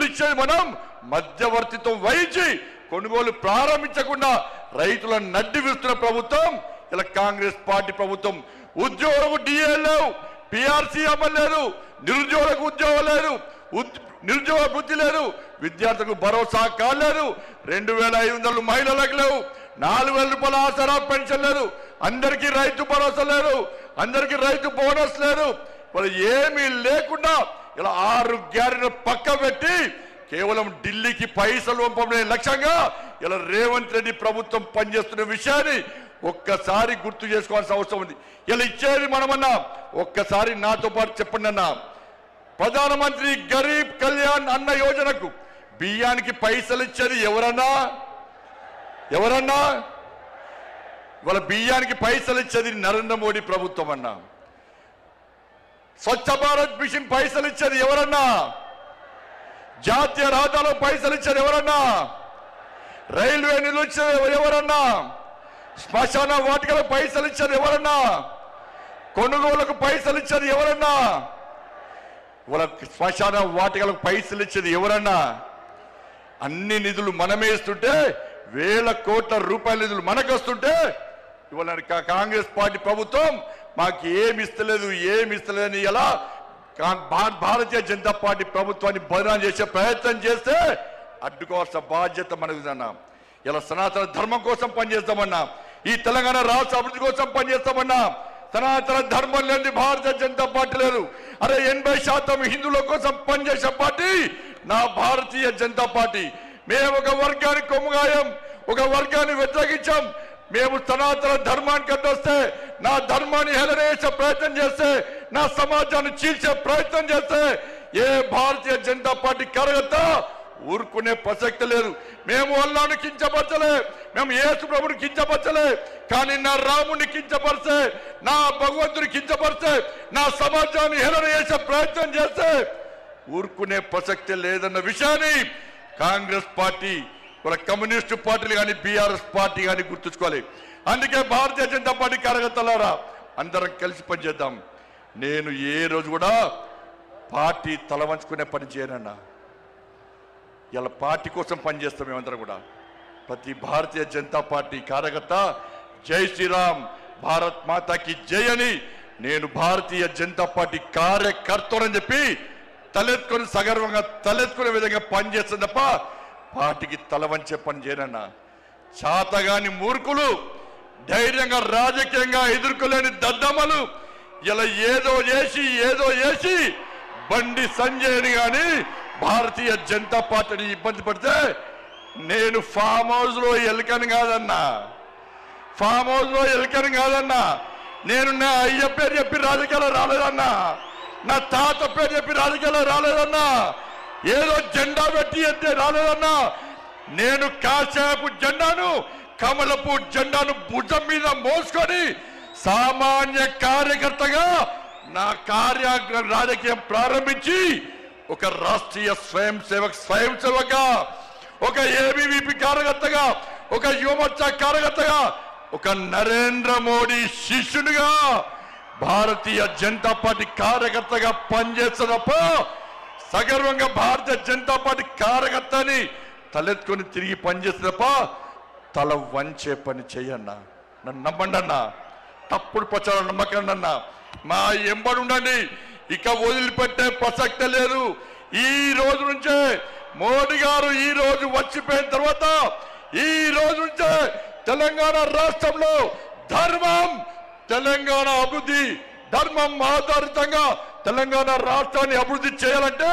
ఇచ్చేది మనం మధ్యవర్తిత్వం వహించి కొనుగోలు ప్రారంభించకుండా రైతులను నడ్డి విస్తున్న ప్రభుత్వం ఇలా కాంగ్రెస్ పార్టీ ప్రభుత్వం. ఉద్యోగులకు డిఏ లేవు, పిఆర్సీ అమలు లేదు, నిరుద్యోగులకు ఉద్యోగం లేదు, నిరుద్యోగ వృత్తి లేదు, విద్యార్థులకు భరోసా కాలేదు, 2500 మహిళలకు లేవు, 4000 రూపాయల ఆసరా పెన్షన్ లేదు, అందరికీ రైతు భరోసా లేదు, అందరికీ రైతు బోనస్ లేదు. వాళ్ళు ఏమీ లేకుండా ఇలా 6 గ్యారెంటీలు పక్క పెట్టి కేవలం ఢిల్లీకి పైసలు పంపడే లక్ష్యంగా ఇలా రేవంత్ రెడ్డి ప్రభుత్వం పనిచేస్తున్న విషయాన్ని ఒక్కసారి గుర్తు చేసుకోవాల్సిన అవసరం ఉంది. ఇలా ఇచ్చేది మనమన్నా ఒక్కసారి నాతో పాటు చెప్పండి అన్నా. ప్రధానమంత్రి గరీబ్ కళ్యాణ్ అన్న యోజనకు బియ్యానికి పైసలు ఇచ్చేది ఎవరన్నా? వాళ్ళ బియ్యానికి పైసలు ఇచ్చేది నరేంద్ర మోడీ ప్రభుత్వం అన్నా. స్వచ్ఛ భారత్ మిషన్ పైసలు ఇచ్చేది ఎవరన్నా? జాతీయ రహదారులో పైసలు ఇచ్చేది ఎవరన్నా? రైల్వే నిధులు ఇచ్చేది ఎవరన్నా? శ్మశాన వాటికలకు పైసలు ఇచ్చేది ఎవరన్నా? కొనుగోలుకు పైసలు ఇచ్చేది ఎవరన్నా? వాళ్ళ శ్మశాన వాటికలకు పైసలు ఇచ్చేది ఎవరన్నా? అన్ని నిధులు మనమే ఇస్తుంటే, వేల కోట్ల రూపాయల నిధులు మనకు వస్తుంటే ఇవాళ కాంగ్రెస్ పార్టీ ప్రభుత్వం మాకు ఏమి ఇస్తలేదని ఎలా భారతీయ జనతా పార్టీ ప్రభుత్వాన్ని బదనాం చేసే ప్రయత్నం చేస్తే అడ్డుకోవాల్సిన బాధ్యత మనకుదన్నా. ఇలా సనాతన ధర్మం కోసం పనిచేస్తామన్నా, ఈ తెలంగాణ రాష్ట్ర అభివృద్ధి కోసం పనిచేస్తామన్నా. సనాతన ధర్మం లేని భారతీయ జనతా పార్టీ లేదు. అరే 80% హిందువుల కోసం పనిచేసే పార్టీ నా భారతీయ జనతా పార్టీ. మేము ఒక వర్గాన్ని కొమ్ముగాయం, ఒక వర్గాన్ని వ్యతిరేకించాం. మేము సనాతన ధర్మానికి అడ్డొస్తే, నా ధర్మాన్ని హేళన చేసే ప్రయత్నం చేస్తే, నా సమాజాన్ని చీల్చే ప్రయత్నం చేస్తే ఏ భారతీయ జనతా పార్టీ కార్యకర్త ఊరుకునే ప్రసక్తి లేదు. మేము అల్లాను కించపరచలే, మేము యేసు ప్రభుని కించపరచలే, కానీ నా రాముని కించపరిస్తే, నా భగవంతుని కించపరిస్తే, నా సమాజాన్ని హేళన చేసే ప్రయత్నం చేస్తే ఊరుకునే ప్రసక్తి లేదన్న విషయాన్ని కాంగ్రెస్ పార్టీ, వాళ్ళ కమ్యూనిస్టు పార్టీలు కానీ బీఆర్ఎస్ పార్టీ కానీ గుర్తుంచుకోవాలి. అందుకే భారతీయ జనతా పార్టీ కార్యకర్తలారా అందరం కలిసి పనిచేద్దాం. నేను ఏ రోజు కూడా పార్టీ తల వంచుకునే పని చేయనన్నా. ఇలా పార్టీ కోసం పనిచేస్తాం. మేమందరం కూడా ప్రతి భారతీయ జనతా పార్టీ కార్యకర్త జై శ్రీరామ్, భారత్ మాతాకి జై అని నేను భారతీయ జనతా పార్టీ కార్యకర్తలని చెప్పి తలెత్తుకొని సగర్వంగా తలెత్తుకునే విధంగా పనిచేస్తుంది తప్ప పార్టీకి తల వంచే పని చేయనన్నా. చాతగాని మూర్ఖులు, ధైర్యంగా రాజకీయంగా ఎదుర్కోలేని దద్దమ్మలు ఇలా ఏదో చేసి బండి సంజయ్ని కానీ భారతీయ జనతా పార్టీని ఇబ్బంది పడితే నేను ఫామ్ హౌస్ లో ఎలుకని కాదన్నా. నేను నా అయ్య పేరు చెప్పి రాజకీయాలు రాలేదన్నా, నా తాత పేరు చెప్పి రాజకీయాలు రాలేదన్నా, ఏదో జెండా పెట్టి ఎత్తే రాలేదన్నా. నేను కాశాపు జెండాను, కమలపు జెండాను భుజం మీద మోసుకొని సామాన్య కార్యకర్తగా నా రాజకీయం ప్రారంభించి ఒక రాష్ట్రీయ స్వయం సేవక, ఒక ఏబీవీపీ కార్యకర్తగా, ఒక యువమోర్చా కార్యకర్తగా, ఒక నరేంద్ర మోడీ శిష్యునిగా భారతీయ జనతా పార్టీ కార్యకర్తగా పనిచేస్తున్నప్ప సగర్వంగా భారతీయ జనతా పార్టీ కార్యకర్తని తలెత్తుకొని తిరిగి పనిచేస్తున్నప్ప తల వంచే పని చేయన్నా. నన్ను నమ్మండి అన్నా, తప్పుడు ప్రచారం నమ్మకండి అన్నా, మా ఎంబడి ఉండండి. ఇక వదిలిపెట్టే ప్రసక్తే లేదు. ఈ రోజు నుంచే మోడీ గారు ఈ రోజు వచ్చిపోయిన తర్వాత ఈ రోజు నుంచే తెలంగాణ రాష్ట్రంలో ధర్మం, తెలంగాణ అభివృద్ధి, ధర్మం ఆధారితంగా తెలంగాణ రాష్ట్రాన్ని అభివృద్ధి చేయాలంటే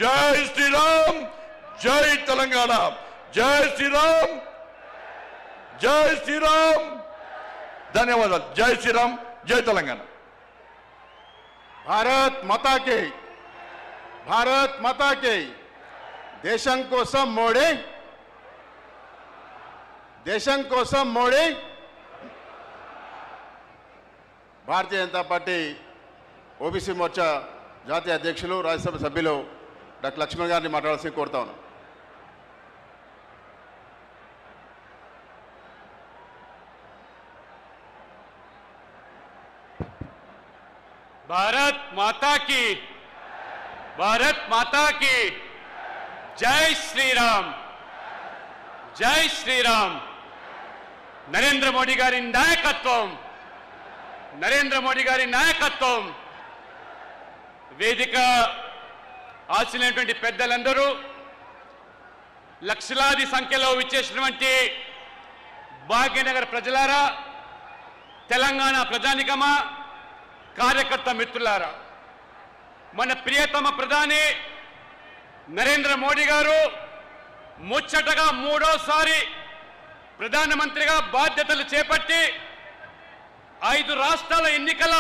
జై శ్రీరామ్, జై తెలంగాణ, జై శ్రీరామ్, జై శ్రీరామ్. ధన్యవాదాలు. జై శ్రీరామ్, జై తెలంగాణ. భారత్ మాతా కి, భారత్ మాతా కి. దేశం కోసం మోడీ, దేశం కోసం మోడీ. భారతీయ జనతా పార్టీ ఓబీసీ మోర్చా జాతీయ అధ్యక్షులు, రాజ్యసభ సభ్యులు డాక్టర్ లక్ష్మణ్ గారిని మాట్లాడాల్సి కోరుతా ఉన్నాను. भारत माता की, भारत माता की, జై శ్రీరామ్, జై శ్రీరామ్. నరేంద్ర మోడీ గారి నాయకత్వం, నరేంద్ర మోడీ గారి నాయకత్వం. వేదిక ఆశించినటువంటి పెద్దలందరూ, లక్షలాది సంఖ్యలో విచ్చేసినటువంటి భాగ్యనగర్ ప్రజలారా, తెలంగాణ ప్రజానికమా, కార్యకర్త మిత్రులారా, మన ప్రియతమ ప్రధాని నరేంద్ర మోడీ గారు ముచ్చటగా మూడోసారి ప్రధానమంత్రిగా బాధ్యతలు చేపట్టి 5 రాష్ట్రాల ఎన్నికల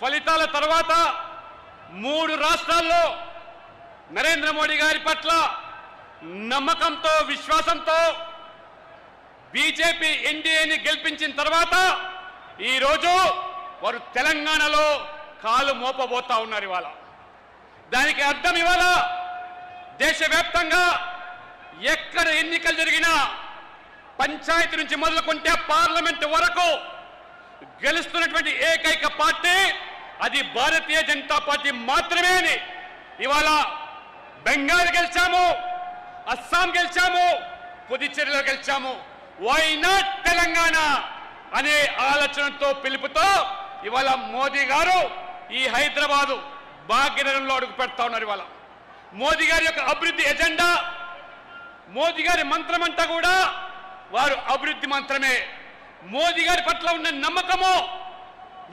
ఫలితాల తర్వాత 3 రాష్ట్రాల్లో నరేంద్ర మోడీ గారి పట్ల నమ్మకంతో, విశ్వాసంతో బీజేపీ ఎన్డీఏని గెలిపించిన తర్వాత ఈరోజు వారు తెలంగాణలో కాలు మోపబోతా ఉన్నారు. ఇవాళ దానికి అర్థం ఇవాళ దేశవ్యాప్తంగా ఎక్కడ ఎన్నికలు జరిగినా పంచాయతీ నుంచి మొదలుకుంటే పార్లమెంట్ వరకు గెలుస్తున్నటువంటి ఏకైక పార్టీ అది భారతీయ జనతా పార్టీ మాత్రమే అని ఇవాళ బెంగాల్ గెలిచాము, అస్సాం గెలిచాము, పుదుచ్చేరిలో గెలిచాము. వై నాట్ తెలంగాణ అనే ఆలోచనతో పిలుపుతో ఇవాళ మోదీ గారు ఈ హైదరాబాదు భాగ్యనగరంలో అడుగు పెడతా ఉన్నారు. ఇవాళ మోదీ గారి యొక్క అభివృద్ధి ఎజెండా, మోదీ గారి మంత్రం అంతా కూడా వారు అభివృద్ధి మంత్రమే. మోదీ గారి పట్ల ఉన్న నమ్మకము,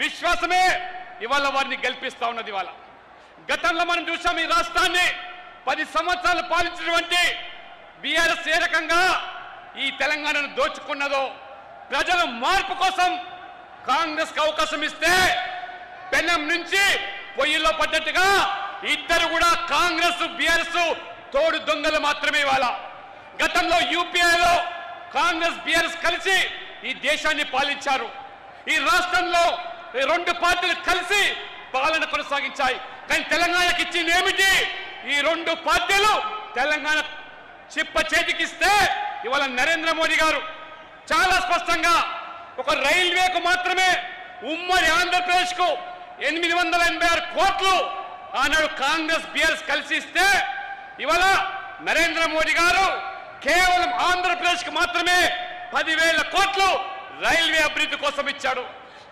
విశ్వాసమే ఇవాళ వారిని గెలిపిస్తా ఉన్నది. ఇవాళ గతంలో మనం చూసాం ఈ రాష్ట్రాన్ని 10 సంవత్సరాలు పాలించినటువంటి బీఆర్ఎస్ ఏ రకంగా ఈ తెలంగాణను దోచుకున్నదో, ప్రజలు మార్పు కోసం కాంగ్రెస్ కు అవకాశం ఇస్తే పెనం నుంచి పొయ్యిలో పడ్డట్టుగా ఇద్దరు కూడా కాంగ్రెస్ బీఆర్ఎస్ తోడు దొంగలు మాత్రమే. ఇవాళ గతంలో యూపీఏలో కాంగ్రెస్ బీఆర్ఎస్ కలిసి ఈ దేశాన్ని పాలించారు. ఈ రాష్ట్రంలో 2 పార్టీలు కలిసి పాలన కొనసాగించాయి. కానీ తెలంగాణకి ఇచ్చింది ఏమిటి? ఈ 2 పార్టీలు తెలంగాణ చిప్ప చేతికిస్తే ఇవాళ నరేంద్ర మోడీ గారు చాలా స్పష్టంగా ఒక రైల్వేకు మాత్రమే ఉమ్మడి ఆంధ్రప్రదేశ్ కు 886 కోట్లు ఆనాడు కాంగ్రెస్ బీఆర్ఎస్ కలిసి ఇస్తే ఇవాళ నరేంద్ర మోడీ గారు కేవలం ఆంధ్రప్రదేశ్ కు మాత్రమే 10,000 కోట్లు రైల్వే అభివృద్ధి కోసం ఇచ్చాడు.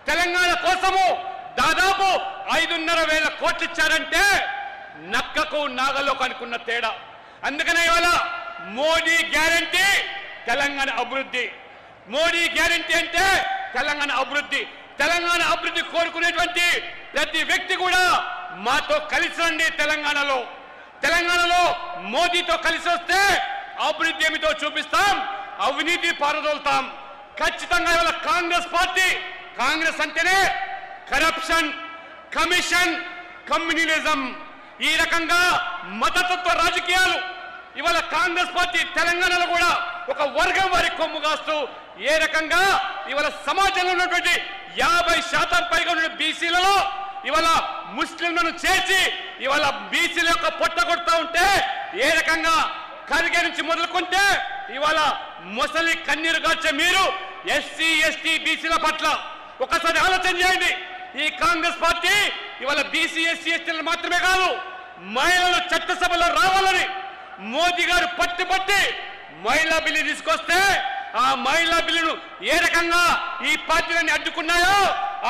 తెలంగాణ కోసము దాదాపు 5,500 కోట్లు ఇచ్చారంటే నక్కకు నాగలోకి అనుకున్న తేడా. అందుకనే ఇవాళ మోడీ గ్యారంటీ తెలంగాణ అభివృద్ధి, మోడీ గ్యారంటీ అంటే తెలంగాణ అభివృద్ధి. తెలంగాణ అభివృద్ధి కోరుకునేటువంటి ప్రతి వ్యక్తి కూడా మాతో కలిసి రండి. తెలంగాణలో మోదీతో కలిసి వస్తే అభివృద్ధి ఏమిటో చూపిస్తాం, అవినీతి పారదోలుతాం. ఖచ్చితంగా ఇవాళ కాంగ్రెస్ పార్టీ, కాంగ్రెస్ అంటేనే కరప్షన్, కమిషన్, కమ్యూనిజం, ఈ రకంగా మతతత్వ రాజకీయాలు. ఇవాళ కాంగ్రెస్ పార్టీ తెలంగాణలో కూడా ఒక వర్గం వారి కొమ్ము కాస్తూ ఏ రకంగా ఇవాళ సమాజంలో ఉన్నటువంటి 50% పైగా ఉన్న బీసీలలో ఇవాళ ముస్లింలను చేసి ఇవాళ బీసీల యొక్క పొట్ట కొడతా ఉంటే ఏ రకంగా ఖర్గే నుంచి మొదలుకుంటే ఇవాళ మొసలి కన్నీరు గార్చే మీరు ఎస్సీ ఎస్టీ బీసీల పట్ల ఒకసారి ఆలోచన చేయండి. ఈ కాంగ్రెస్ పార్టీ ఇవాళ బీసీ ఎస్సీ ఎస్టీలు మాత్రమే కాదు, మహిళలు చట్టసభలో రావాలని మోదీ గారు పట్టి మహిళా బిల్లు తీసుకొస్తే ఆ మహిళా బిల్లును ఏ రకంగా ఈ పార్టీలన్నీ అడ్డుకున్నాయో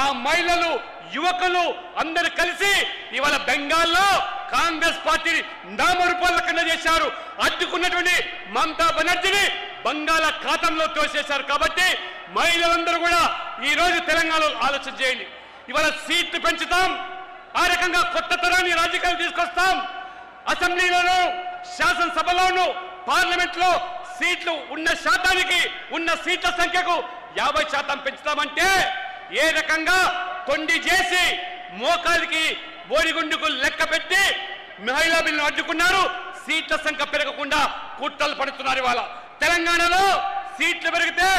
ఆ మహిళలు, యువకులు అందరూ కలిసి ఇవాళ బెంగాల్లో కాంగ్రెస్ పార్టీని నామరూపాల కింద చేశారు. అడ్డుకున్నటువంటి మమతా బెనర్జీని బంగాళాఖాతంలో తోసేశారు. కాబట్టి మహిళలందరూ కూడా ఈ రోజు తెలంగాణలో ఆలోచన చేయండి. ఇవాళ సీట్లు పెంచుతాం, ఆ రకంగా కొత్త తరాన్ని రాజకీయాలు తీసుకొస్తాం. అసెంబ్లీలోనూ, శాసనసభలోనూ, పార్లమెంట్ లో సీట్లు ఉన్న శాతానికి, ఉన్న సీట్ల సంఖ్యకు 50% పెంచుతామంటే ఏ రకంగా తొండి చేసి మోకాలికి బోడిగుండుకు లెక్క పెట్టి మహిళా బిల్లును అడ్డుకున్నారు. సీట్ల సంఖ్య పెరగకుండా కుట్రలు పడుతున్నారు. ఇవాళ తెలంగాణలో సీట్లు పెరిగితే